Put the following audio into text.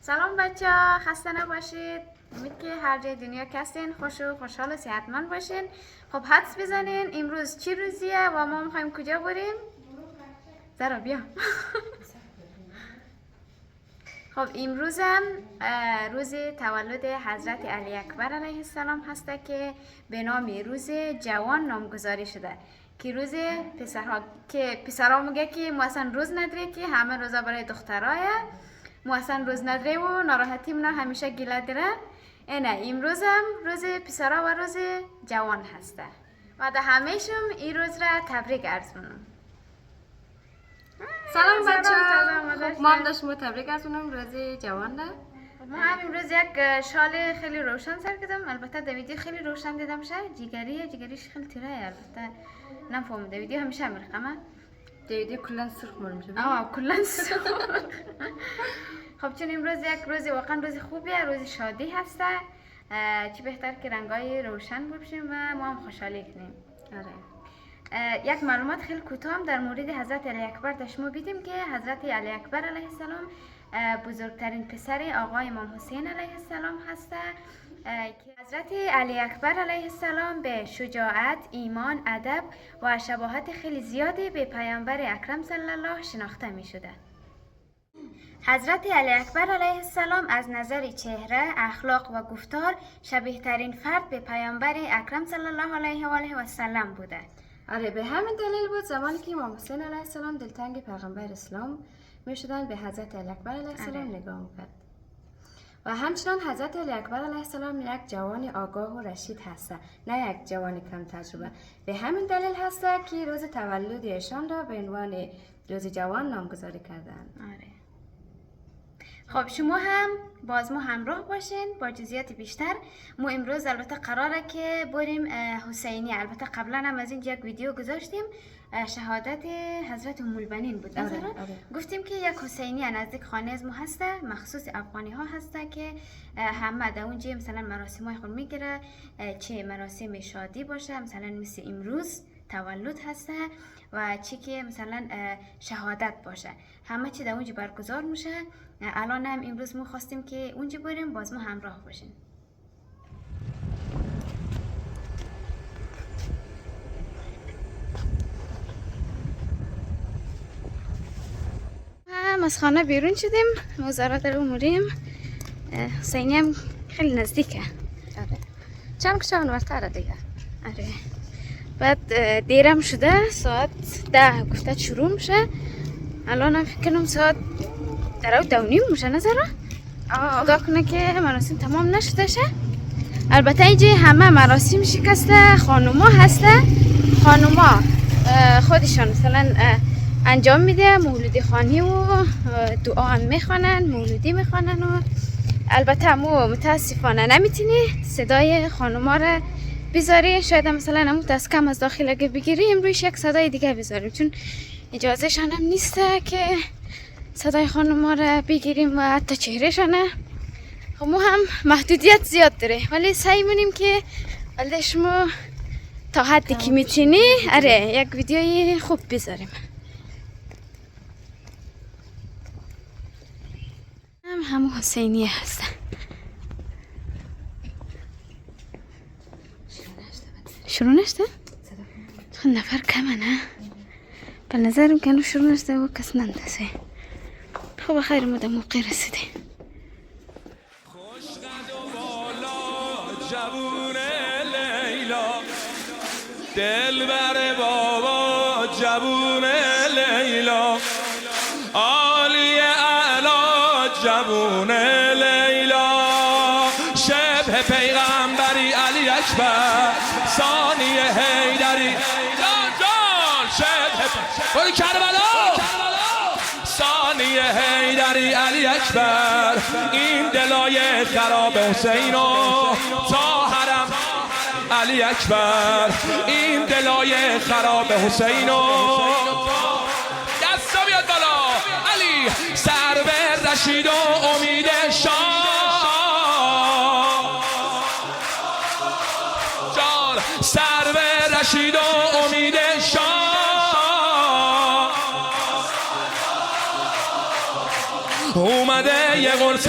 سلام بچه ها، خسته نباشید. امید که هر جای دنیا که هستین خوش و خوشحال و صحتمند باشین. خب حدس بزنین امروز چی روزیه و ما میخوایم کجا بریم؟ زرا بیا. خب امروز هم روز تولد حضرت علی اکبر علیه السلام هسته که به نام روز جوان نامگذاری شده که روز پسرها که پسرها میگه که ما اصلا روز نداره که همه روزا برای دخترایه، ما اصلا روز نداره و ناراحتی منا همیشه گله داره. اینه امروز هم روز پسرها و روز جوان هسته و ده همهشون این روز را تبریک عرض منم. سلام بچه، ما هم داشتیم تبریک از اونم روز جوان ده. ما هم امروز یک شال خیلی روشن سر کردم، البته در ویدیو خیلی روشن دیدم شه، جگریش خیلی تیره، البته نفهمیده ویدیو همیشه مرقمه در ویدیو کلن سرخ میشه. کلن سرخ. خب چون امروز یک روز واقعا روز خوبیه، روز شادی هسته، چی بهتر که رنگای روشن بپوشیم و ما هم خوشحالی کنیم. آره. یک معلومات خیلی کوتاه در مورد حضرت علی اکبر داشت. ما دیدیم که حضرت علی اکبر علیه السلام بزرگترین پسر آقا امام حسین علیه السلام هسته که حضرت علی اکبر علیه السلام به شجاعت، ایمان، ادب و شباهت خیلی زیادی به پیامبر اکرم صلی الله شناخته می شده. حضرت علی اکبر علیه السلام از نظر چهره، اخلاق و گفتار شبیه ترین فرد به پیامبر اکرم صلی الله علیه و آله و سلم بوده. آره، به همین دلیل بود زمانی که امام حسین علیه السلام دلتنگ پیغمبر اسلام می شدن به حضرت علی اکبر علیه السلام نگاه میکرد. و همچنان حضرت علی اکبر علیه السلام یک جوان آگاه و رشید هسته، نه یک جوان کم تجربه. به همین دلیل هسته که روز تولد ایشان را به عنوان روز جوان نامگذاری کردند. آره. خب شما هم باز ما همراه باشین با جزئیات بیشتر. ما امروز البته قراره که بریم حسینی. البته قبلا هم از این یک ویدیو گذاشتیم، شهادت حضرت ام البنین بود. آره. گفتیم که یک حسینی نزدیک خانه از ما هسته، مخصوص افغانی ها هسته که همه در اونجا مثلا مراسم های خود میگیره، چه مراسم شادی باشه مثلا مثل امروز تولد هسته و چی که مثلا شهادت باشه، همه چی در اونجا برگزار میشه. الان هم امروز ما خواستیم که اونجا بریم، باز ما همراه باشین. هم از خانه بیرون شدیم، وزارت اموریم حسینی هم خیلی نزدیکه. آره. چند کشا اونورتره دیگه. آره. بعد دیرم شده، ساعت 10 گفته شروع میشه. الان هم فکر کنم ساعت 10:30 میشه. نظره خدا کنه که مراسم تمام نشده شه. البته اینجا همه مراسم شکسته، خانوما هسته، خانوما خودشان مثلا انجام میده، مولودی خوانی و دعا هم میخوانن، مولودی میخوانن و البته مو متاسفانه نمیتونی صدای خانوما را بذاری، شاید مثلا همون دست کم از داخل اگه بگیریم رویش یک صدای دیگه بذاریم، چون اجازه شان هم نیسته که صدای خانوما را بگیریم و حتی چهرهشانه. خب ما هم محدودیت زیاد داره، ولی سعی منیم که ولی شما تا حدی که میتونی یک ویدیوی خوب بذاریم. همون حسینیه هستن. شروع نشده؟ خب نفر کمه نه؟ به نظرم که شروع نشده و کس نندازه. خب خیر ما در موقع رسیده. جوون لیلا دلبر بابا، جوون لیلا عالی اعلا، جوون لیلا شبه پیغمبری علی اکبر، ثانی حیدری جان شبه کربلا، ثانی حیدری علی اکبر، این دلای خراب حسین و تا حرم علی اکبر، این دلای خراب حسین و دستا بیاد بالا علی، سر به رشید و امید شاه جان، سر به رشید و امید شاه اومده یه قرص